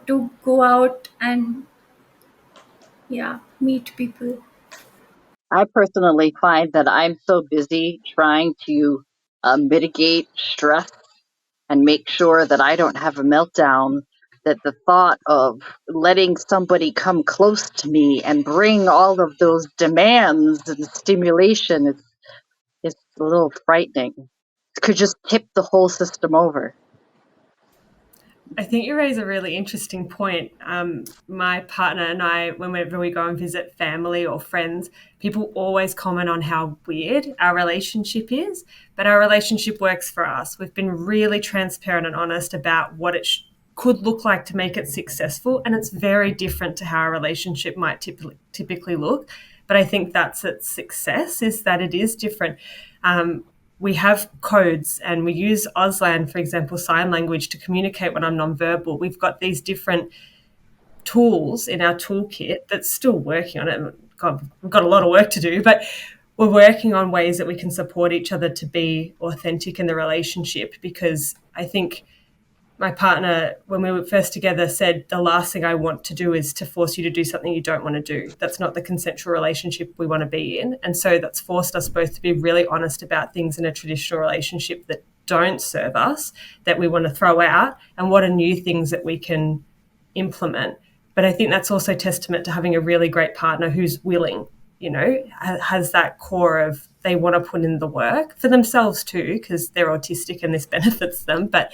to go out and yeah, meet people. I personally find that I'm so busy trying to mitigate stress and make sure that I don't have a meltdown that the thought of letting somebody come close to me and bring all of those demands and stimulation is a little frightening. It could just tip the whole system over. I think you raise a really interesting point. My partner and I, whenever we go and visit family or friends, people always comment on how weird our relationship is, but our relationship works for us. We've been really transparent and honest about what it could look like to make it successful, and it's very different to how a relationship might typically look. But I think that's its success, is that it is different. We have codes and we use Auslan, for example, sign language to communicate when I'm nonverbal. We've got these different tools in our toolkit that's still working on it. God, we've got a lot of work to do, but we're working on ways that we can support each other to be authentic in the relationship, because I think my partner, when we were first together, said the last thing I want to do is to force you to do something you don't want to do. That's not the consensual relationship we want to be in. And so that's forced us both to be really honest about things in a traditional relationship that don't serve us, that we want to throw out, and what are new things that we can implement. But I think that's also testament to having a really great partner who's willing, has that core of they want to put in the work for themselves too, because they're autistic and this benefits them. But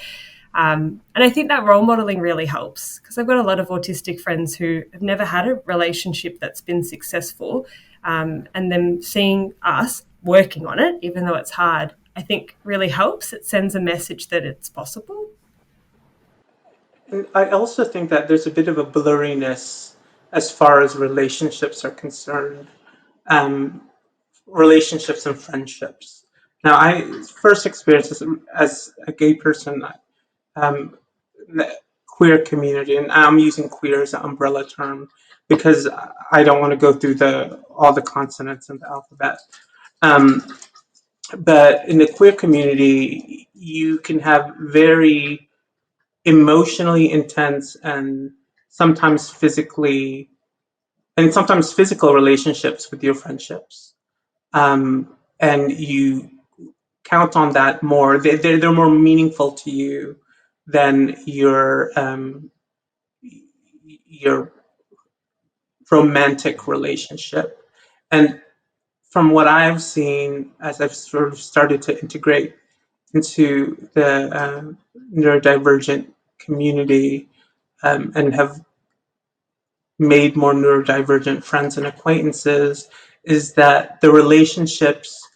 and I think that role modeling really helps, because I've got a lot of autistic friends who have never had a relationship that's been successful, and them seeing us working on it, even though it's hard, I think really helps. It sends a message that it's possible. And I also think that there's a bit of a blurriness as far as relationships are concerned, relationships and friendships. Now, I first experienced this as a gay person, the queer community, and I'm using queer as an umbrella term because I don't want to go through all the consonants in the alphabet. But in the queer community, you can have very emotionally intense and sometimes physical relationships with your friendships, and you count on that more. They're more meaningful to you than your romantic relationship. And from what I've seen, as I've sort of started to integrate into the neurodivergent community, and have made more neurodivergent friends and acquaintances, is that the relationships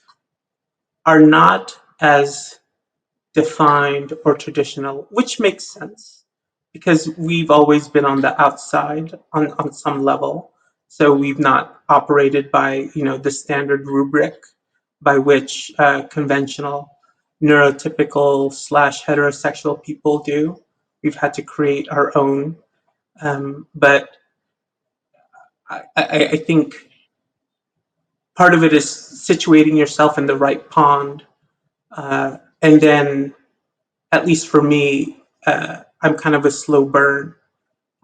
are not as defined or traditional, which makes sense because we've always been on the outside on some level. So we've not operated by the standard rubric by which conventional neurotypical / heterosexual people do. We've had to create our own, but I think part of it is situating yourself in the right pond, and then, at least for me, I'm kind of a slow burn.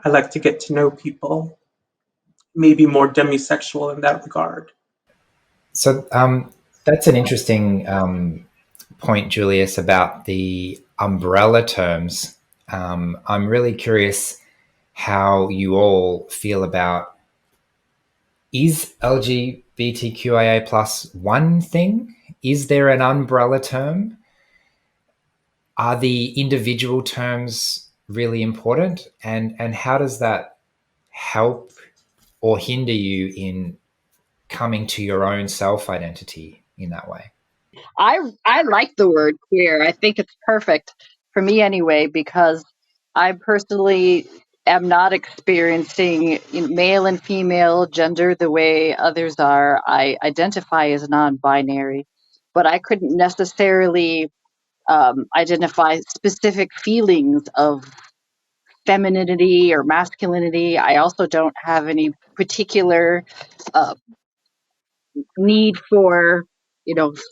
I like to get to know people, maybe more demisexual in that regard. So that's an interesting point, Julius, about the umbrella terms. I'm really curious how you all feel about, is LGBTQIA plus one thing? Is there an umbrella term? Are the individual terms really important? And how does that help or hinder you in coming to your own self-identity in that way? I like the word queer. I think it's perfect for me anyway, because I personally am not experiencing male and female gender the way others are. I identify as non-binary, but I couldn't necessarily identify specific feelings of femininity or masculinity. I also don't have any particular uh, need for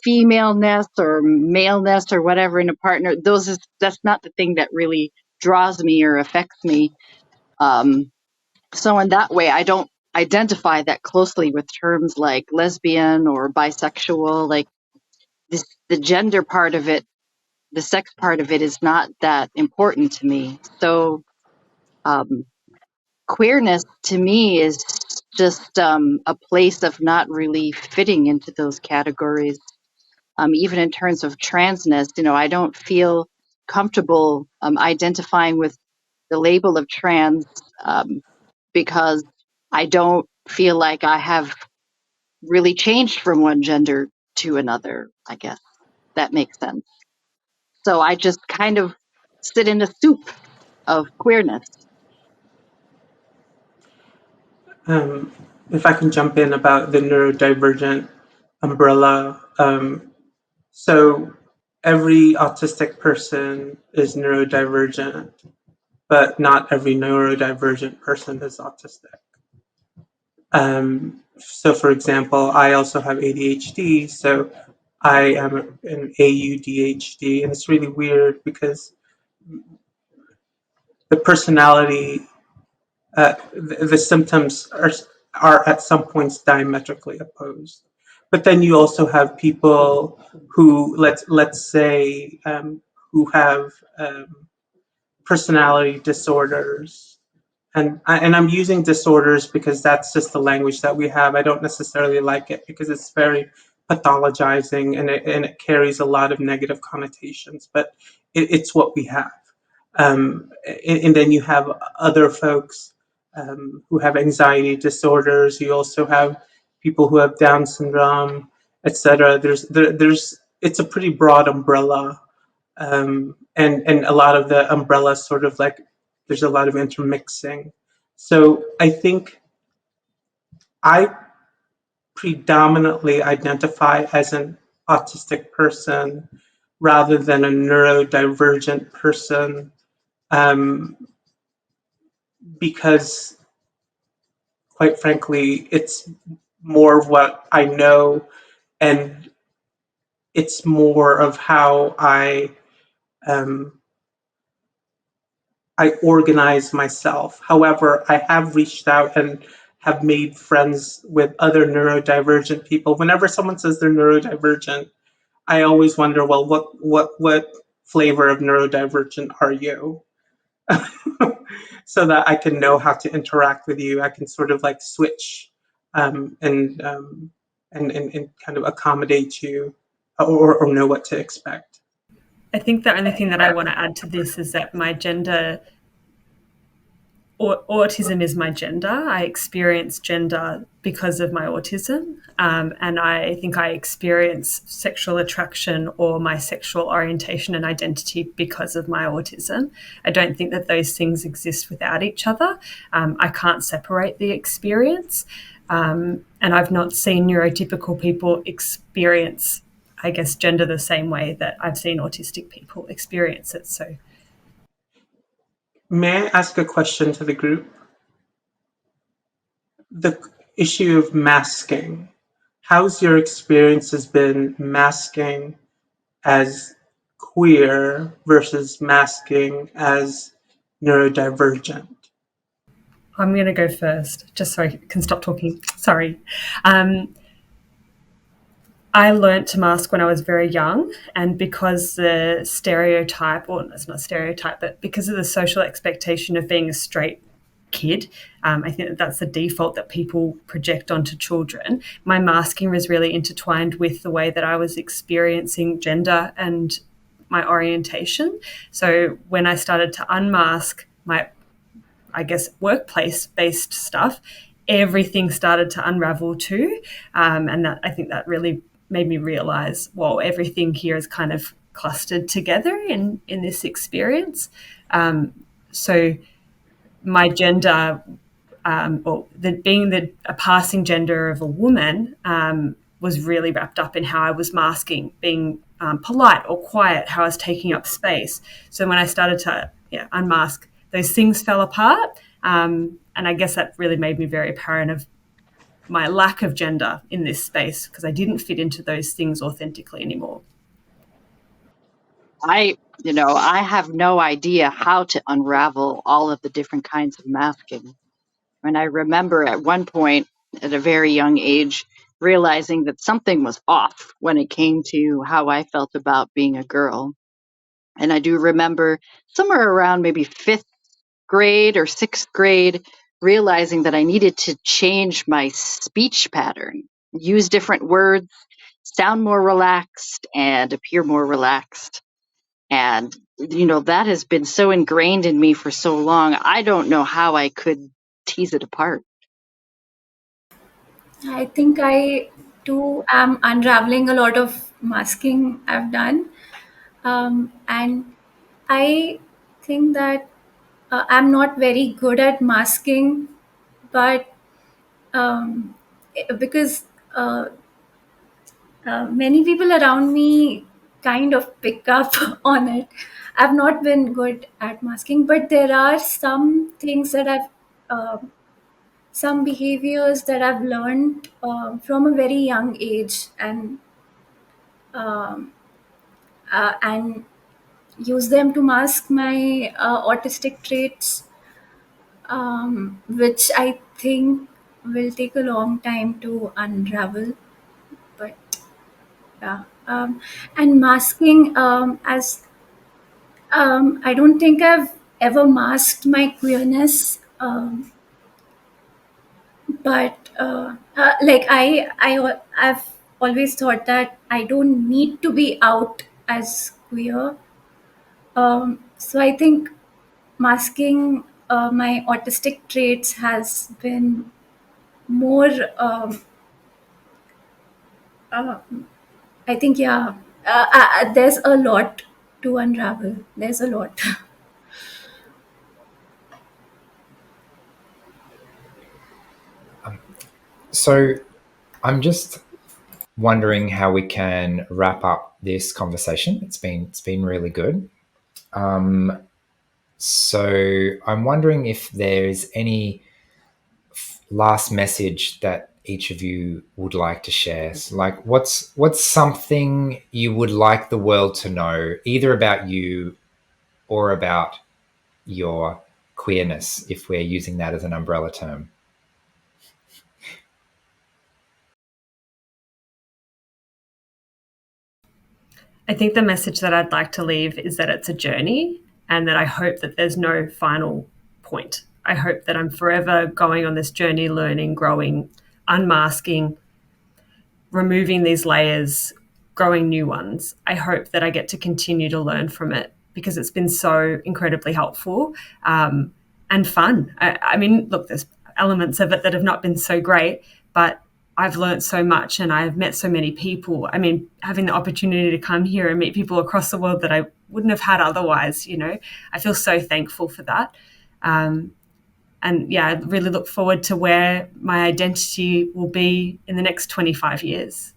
femaleness or maleness or whatever in a partner. That's not the thing that really draws me or affects me. So in that way, I don't identify that closely with terms like lesbian or bisexual. Like the gender part of it, the sex part of it is not that important to me. So queerness to me is just a place of not really fitting into those categories. Even in terms of transness, I don't feel comfortable identifying with the label of trans, because I don't feel like I have really changed from one gender to another, I guess. That makes sense. So I just kind of sit in a soup of queerness. If I can jump in about the neurodivergent umbrella. So every autistic person is neurodivergent, but not every neurodivergent person is autistic. So, for example, I also have ADHD, so I am an AUDHD, and it's really weird because the personality, the symptoms are at some points diametrically opposed. But then you also have people who let's say who have personality disorders, and I'm using disorders because that's just the language that we have. I don't necessarily like it because it's very pathologizing and it carries a lot of negative connotations, but it's what we have. And then you have other folks who have anxiety disorders. You also have people who have Down syndrome, etc. There's it's a pretty broad umbrella, and a lot of the umbrellas sort of like there's a lot of intermixing. So I think I predominantly identify as an autistic person rather than a neurodivergent person, um, because quite frankly, it's more of what I know, and it's more of how um, I organize myself. However, I have reached out and have made friends with other neurodivergent people. Whenever someone says they're neurodivergent, I always wonder, well, what flavor of neurodivergent are you? So that I can know how to interact with you. I can sort of like switch and kind of accommodate you, or know what to expect. I think the only thing that I want to add to this is that my gender, autism is my gender. I experience gender because of my autism. And I think I experience sexual attraction or my sexual orientation and identity because of my autism. I don't think that those things exist without each other. I can't separate the experience. And I've not seen neurotypical people experience, I guess, gender the same way that I've seen autistic people experience it. So, may I ask a question to the group? The issue of masking. How's your experiences been masking as queer versus masking as neurodivergent? I'm going to go first, just so I can stop talking. Sorry. I learnt to mask when I was very young, and because the stereotype, or it's not stereotype, but because of the social expectation of being a straight kid, I think that that's the default that people project onto children. My masking was really intertwined with the way that I was experiencing gender and my orientation. So when I started to unmask my, I guess, workplace-based stuff, everything started to unravel too. And that, I think that really made me realize, well, everything here is kind of clustered together in this experience. So my gender, or being a passing gender of a woman, was really wrapped up in how I was masking, being polite or quiet, how I was taking up space. So when I started to unmask, those things fell apart. And I guess that really made me very apparent of my lack of gender in this space, because I didn't fit into those things authentically anymore. I have no idea how to unravel all of the different kinds of masking. And I remember at one point at a very young age realizing that something was off when it came to how I felt about being a girl. And I do remember somewhere around maybe 5th grade or 6th grade realizing that I needed to change my speech pattern, use different words, sound more relaxed, and appear more relaxed. And, that has been so ingrained in me for so long, I don't know how I could tease it apart. I think I too am unraveling a lot of masking I've done. And I think that I'm not very good at masking, but because many people around me kind of pick up on it. I've not been good at masking, but there are some things that I've some behaviors that I've learned from a very young age, um, and use them to mask my autistic traits, which I think will take a long time to unravel. But yeah, and masking, as I don't think I've ever masked my queerness, but like I've always thought that I don't need to be out as queer. So I think masking my autistic traits has been more. Uh, I think yeah. There's a lot to unravel. There's a lot. So I'm just wondering how we can wrap up this conversation. It's been really good. So I'm wondering if there's any last message that each of you would like to share. So like what's something you would like the world to know, either about you or about your queerness, if we're using that as an umbrella term? I think the message that I'd like to leave is that it's a journey, and that I hope that there's no final point. I hope that I'm forever going on this journey, learning, growing, unmasking, removing these layers, growing new ones. I hope that I get to continue to learn from it, because it's been so incredibly helpful and fun. I mean, look, there's elements of it that have not been so great, but I've learned so much and I've met so many people. I mean, having the opportunity to come here and meet people across the world that I wouldn't have had otherwise, I feel so thankful for that. And yeah, I really look forward to where my identity will be in the next 25 years.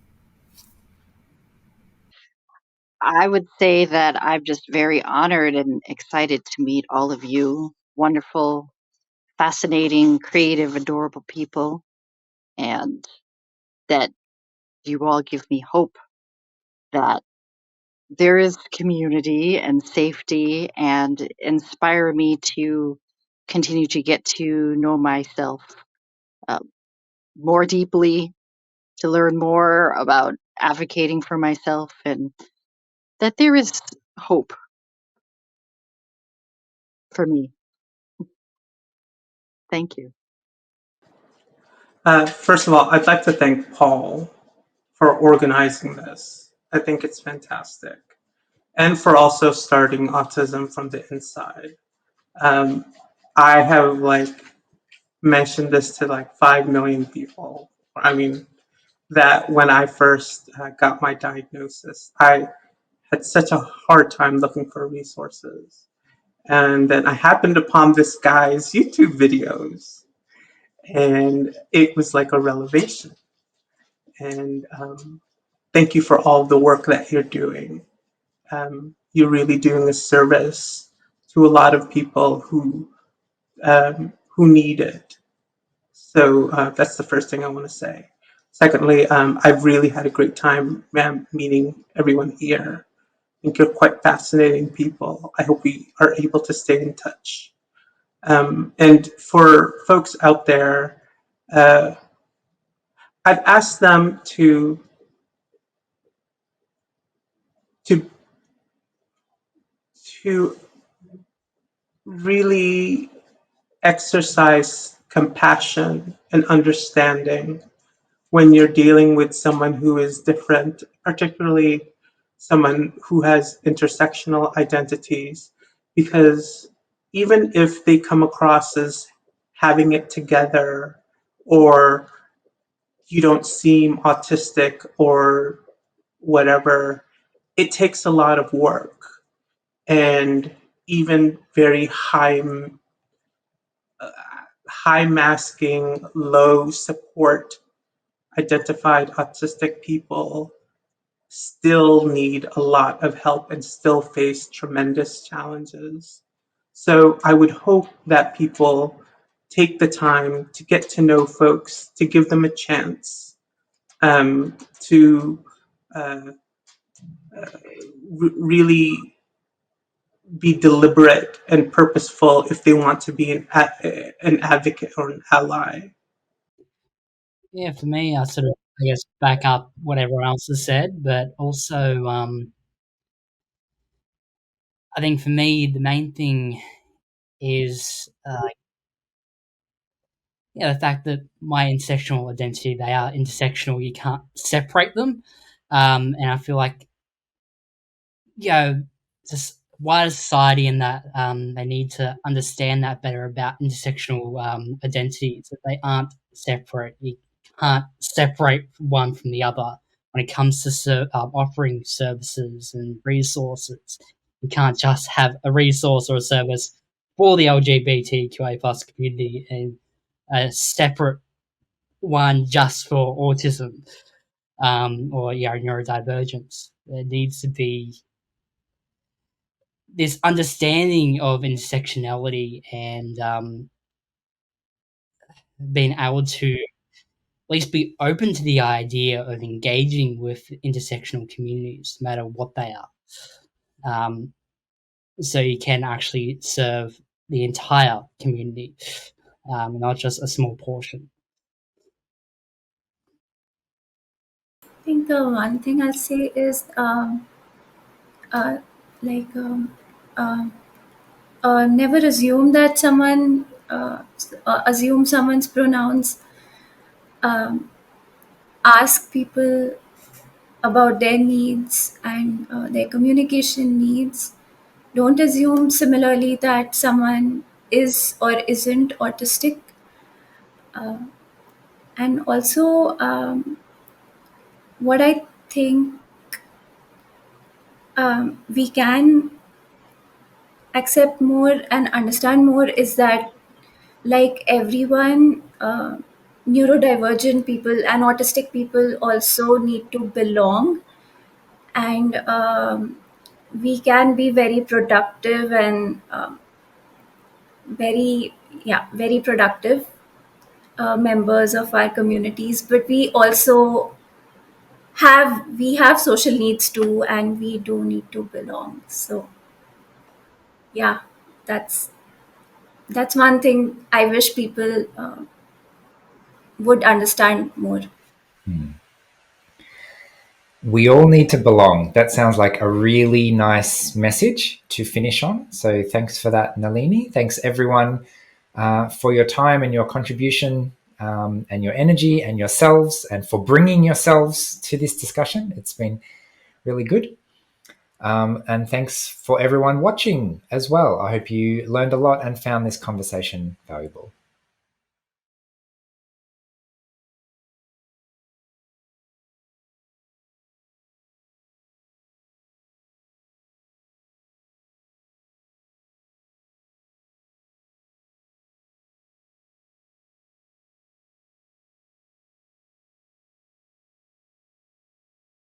I would say that I'm just very honored and excited to meet all of you. Wonderful, fascinating, creative, adorable people, and that you all give me hope that there is community and safety, and inspire me to continue to get to know myself uh, more deeply, to learn more about advocating for myself, and that there is hope for me. Thank you. First of all, I'd like to thank Paul for organizing this. I think it's fantastic. And for also starting Autism from the Inside. Um, I have mentioned this to 5 million people. I mean, that when I first got my diagnosis, I had such a hard time looking for resources. And then I happened upon this guy's YouTube videos, and it was like a revelation. And thank you for all the work that you're doing. You're really doing a service to a lot of people who need it. So that's the first thing I want to say. Secondly, I've really had a great time meeting everyone here. I think you're quite fascinating people. I hope we are able to stay in touch. And for folks out there, I've asked them to to really exercise compassion and understanding when you're dealing with someone who is different, particularly someone who has intersectional identities, because even if they come across as having it together, or you don't seem autistic or whatever, it takes a lot of work. And even very high masking, low support identified autistic people still need a lot of help and still face tremendous challenges. So I would hope that people take the time to get to know folks, to give them a chance to really be deliberate and purposeful if they want to be an advocate or an ally. Yeah, for me, I sort of, I guess, back up what everyone else has said, but also, I think for me, the main thing is, the fact that my intersectional identity, they are intersectional. You can't separate them. And I feel like, just wider society and that they need to understand that better about intersectional identities, that they aren't separate. You can't separate one from the other when it comes to offering services and resources. You can't just have a resource or a service for the LGBTQIA plus community and a separate one just for autism or neurodivergence. There needs to be this understanding of intersectionality and being able to at least be open to the idea of engaging with intersectional communities, no matter what they are. So you can actually serve the entire community, not just a small portion. I think the one thing I'll say is like never assume that someone assume someone's pronouns. Ask people about their needs and their communication needs. Don't assume similarly that someone is or isn't autistic. And also, what I think we can accept more and understand more is that, like everyone, neurodivergent people and autistic people also need to belong, and we can be very productive and very productive members of our communities, but we have social needs too, and we do need to belong. So yeah, that's one thing I wish people would understand more. We all need to belong. That sounds like a really nice message to finish on. So thanks for that, Nalini. Thanks everyone for your time and your contribution and your energy and yourselves, and for bringing yourselves to this discussion. It's been really good. And thanks for everyone watching as well. I hope you learned a lot and found this conversation valuable.